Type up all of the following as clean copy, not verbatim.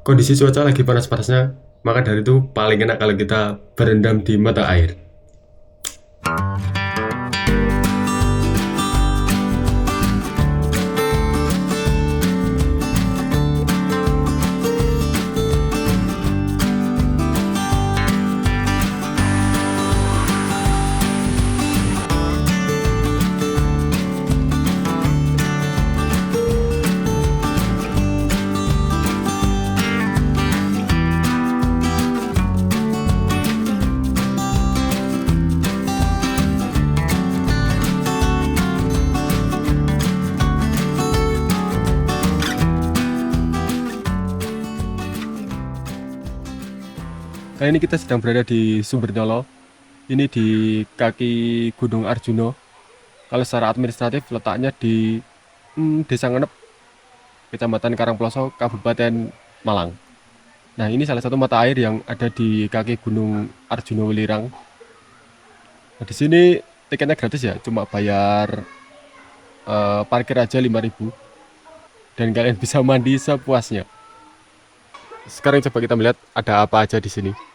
kondisi cuaca lagi panas-panasnya, maka dari itu paling enak kalau kita berendam di mata air. Kali ini kita sedang berada di Sumber Nyolo. Ini di kaki Gunung Arjuno. Kalau secara administratif letaknya di Desa Ngenep, Kecamatan Karangploso, Kabupaten Malang. Nah, ini salah satu mata air yang ada di kaki Gunung Arjuno Welirang. Nah, di sini tiketnya gratis ya, cuma bayar parkir aja 5.000 dan kalian bisa mandi sepuasnya. Sekarang coba kita melihat ada apa aja di sini.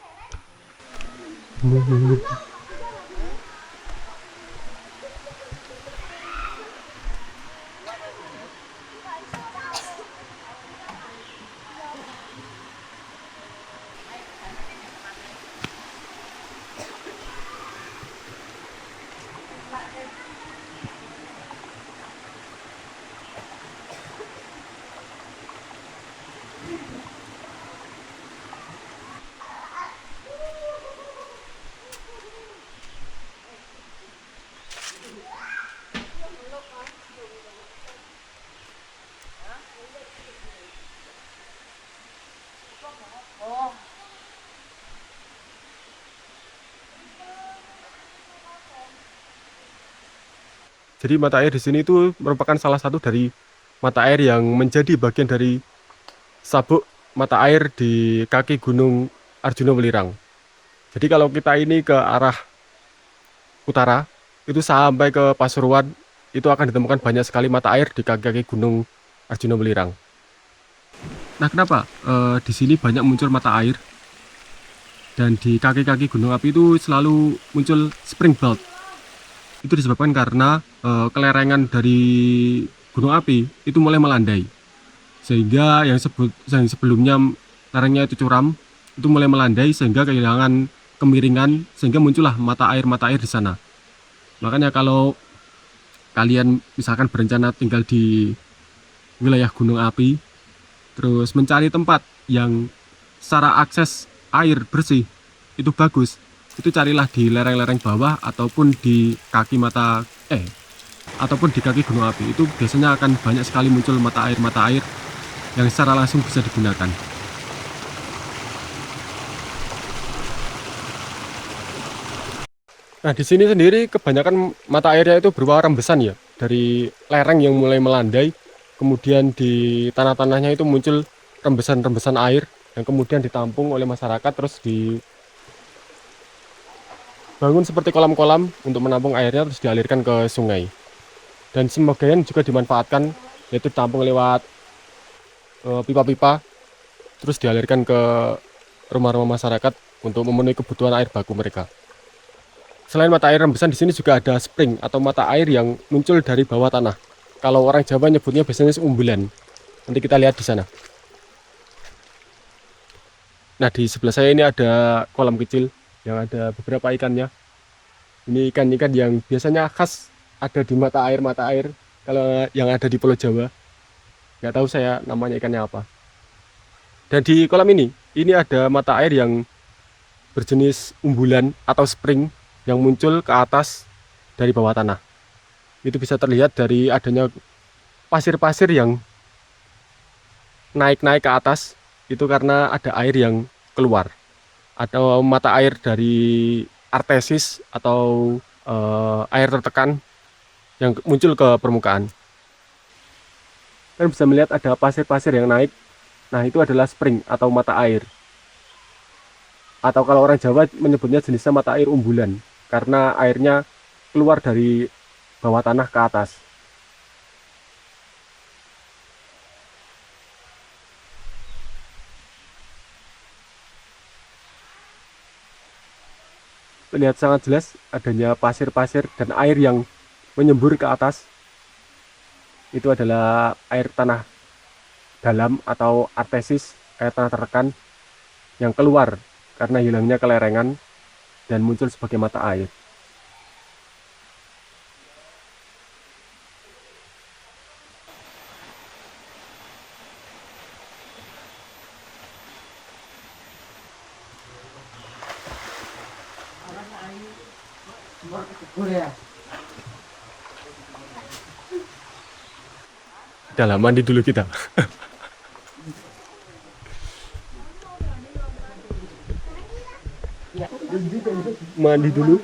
Jadi mata air di sini itu merupakan salah satu dari mata air yang menjadi bagian dari sabuk mata air di kaki Gunung Arjuno Welirang. Jadi kalau kita ini ke arah utara, itu sampai ke Pasuruan, itu akan ditemukan banyak sekali mata air di kaki-kaki Gunung Arjuno Welirang. Nah, kenapa di sini banyak muncul mata air dan di kaki-kaki gunung api itu selalu muncul spring belt? Itu disebabkan karena kelerengan dari gunung api itu mulai melandai, sehingga yang sebelumnya lerengnya itu curam itu mulai melandai sehingga kehilangan kemiringan, sehingga muncullah mata air di sana. Makanya kalau kalian misalkan berencana tinggal di wilayah gunung api, terus mencari tempat yang secara akses air bersih itu bagus, itu carilah di lereng-lereng bawah ataupun di kaki ataupun di kaki gunung api. Itu biasanya akan banyak sekali muncul mata air yang secara langsung bisa digunakan. Nah, di sini sendiri kebanyakan mata airnya itu berupa rembesan ya, dari lereng yang mulai melandai, kemudian di tanah-tanahnya itu muncul rembesan-rembesan air yang kemudian ditampung oleh masyarakat, terus dibangun seperti kolam-kolam untuk menampung airnya, terus dialirkan ke sungai. Dan sebagian juga dimanfaatkan, yaitu ditampung lewat pipa-pipa, terus dialirkan ke rumah-rumah masyarakat untuk memenuhi kebutuhan air baku mereka. Selain mata air rembesan, di sini juga ada spring atau mata air yang muncul dari bawah tanah. Kalau orang Jawa nyebutnya biasanya umbulan. Nanti kita lihat di sana. Nah, di sebelah saya ini ada kolam kecil yang ada beberapa ikannya. Ini ikan-ikan yang biasanya khas ada di mata air kalau yang ada di Pulau Jawa. Nggak tahu saya namanya ikannya apa. Dan di kolam ini ada mata air yang berjenis umbulan atau spring yang muncul ke atas dari bawah tanah. Itu bisa terlihat dari adanya pasir-pasir yang naik-naik ke atas, itu karena ada air yang keluar. Atau mata air dari artesis atau air tertekan yang muncul ke permukaan. Kalian bisa melihat ada pasir-pasir yang naik. Nah, itu adalah spring atau mata air. Atau kalau orang Jawa menyebutnya jenisnya mata air umbulan, karena airnya keluar dari bawah tanah ke atas. terlihat sangat jelas adanya pasir-pasir dan air yang menyembur ke atas. Itu adalah air tanah dalam atau artesis, air tanah tertekan yang keluar karena hilangnya kelerengan dan muncul sebagai mata air. Udah mandi dulu kita. Mandi dulu.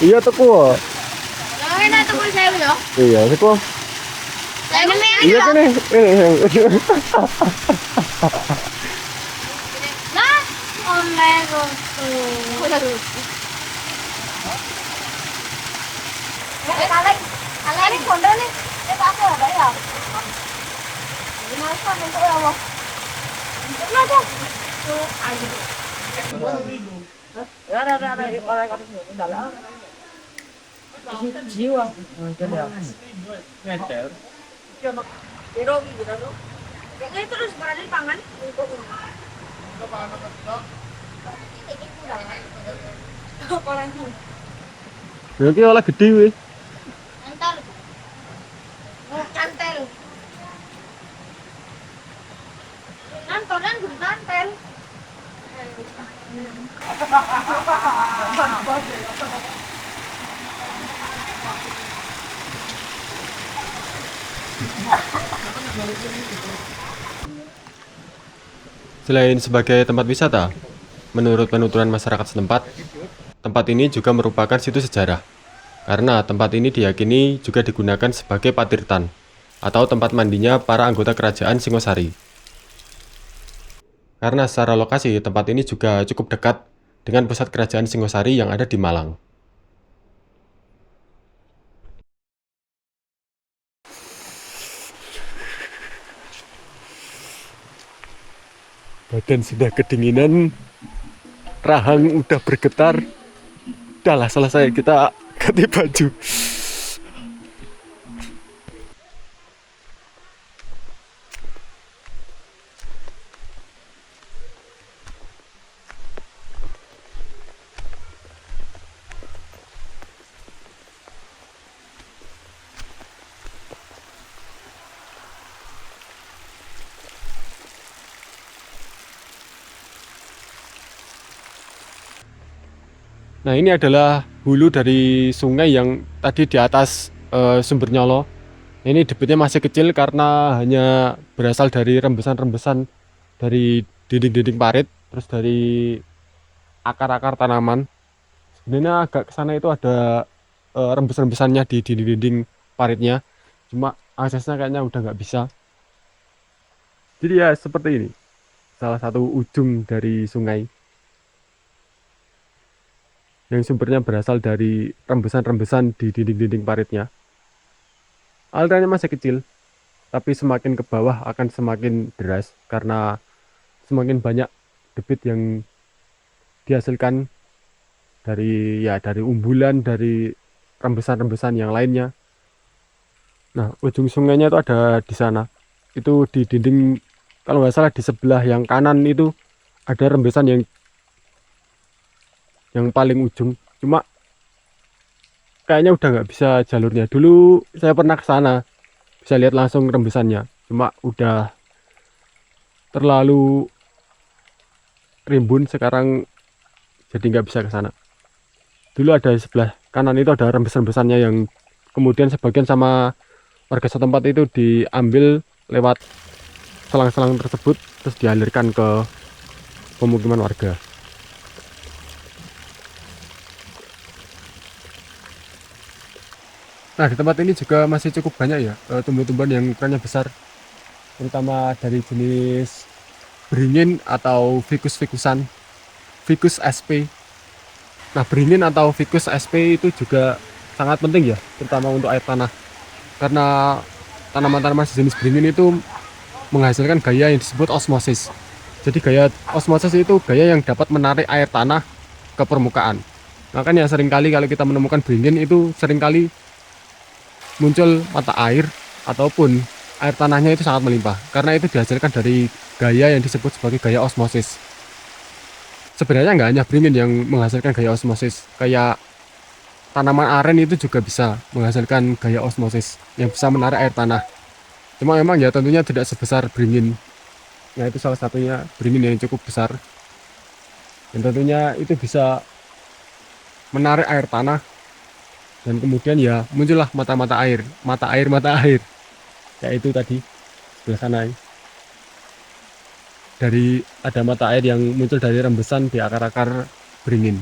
Iya teku. Enak tuh saya yo. Iya teku. Iya kan nih. Nah, online rusuh. Kalian konten nih. Aku ada ya. Gimana kan untuk ya Allah. Nah tuh. Tuh ayo. Ada orang kamu dalam. Jiwa. Meter. Pero gitu loh. Kayaknya terus berada di pangan. Iki oleh gede weh. Antar. Cantel. Kantoran gue kantel. Selain sebagai tempat wisata, menurut penuturan masyarakat setempat, tempat ini juga merupakan situs sejarah. Karena tempat ini diyakini juga digunakan sebagai patirtan atau tempat mandinya para anggota kerajaan Singosari. Karena secara lokasi tempat ini juga cukup dekat dengan pusat kerajaan Singosari yang ada di Malang. Badan sudah kedinginan, rahang udah bergetar. Udahlah selesai, kita ganti baju. Nah, ini adalah hulu dari sungai yang tadi di atas sumber Nyolo. Ini debitnya masih kecil karena hanya berasal dari rembesan-rembesan dari dinding-dinding parit, terus dari akar-akar tanaman. Sebenarnya agak ke sana itu ada rembes-rembesannya di dinding-dinding paritnya. Cuma aksesnya kayaknya udah nggak bisa. Jadi ya seperti ini, salah satu ujung dari sungai yang sumbernya berasal dari rembesan-rembesan di dinding-dinding paritnya. Alirannya masih kecil, tapi semakin ke bawah akan semakin deras karena semakin banyak debit yang dihasilkan dari umbulan dari rembesan-rembesan yang lainnya. Nah, ujung sungainya itu ada di sana. Itu di dinding, kalau nggak salah di sebelah yang kanan itu ada rembesan yang paling ujung. Cuma kayaknya udah nggak bisa jalurnya. Dulu saya pernah ke sana, bisa lihat langsung rembesannya. Cuma udah terlalu rimbun sekarang jadi nggak bisa ke sana. Dulu ada di sebelah kanan itu ada rembesan-rembesannya yang kemudian sebagian sama warga setempat itu diambil lewat selang-selang tersebut terus dialirkan ke pemukiman warga. Nah, di tempat ini juga masih cukup banyak ya tumbuh-tumbuhan yang ukurannya besar, terutama dari jenis beringin atau ficus-ficusan, ficus sp. Nah, beringin atau ficus sp itu juga sangat penting ya, terutama untuk air tanah. Karena tanaman-tanaman sejenis beringin itu menghasilkan gaya yang disebut osmosis. Jadi gaya osmosis itu gaya yang dapat menarik air tanah ke permukaan. Makanya seringkali kalau kita menemukan beringin itu seringkali muncul mata air ataupun air tanahnya itu sangat melimpah. Karena itu dihasilkan dari gaya yang disebut sebagai gaya osmosis. Sebenarnya nggak hanya beringin yang menghasilkan gaya osmosis. Kayak tanaman aren itu juga bisa menghasilkan gaya osmosis yang bisa menarik air tanah. Cuma memang ya tentunya tidak sebesar beringin. Nah, itu salah satunya beringin yang cukup besar. Dan tentunya itu bisa menarik air tanah dan kemudian ya muncullah mata-mata air, mata air. Yaitu tadi sebelah sana dari ada mata air yang muncul dari rembesan di akar-akar beringin.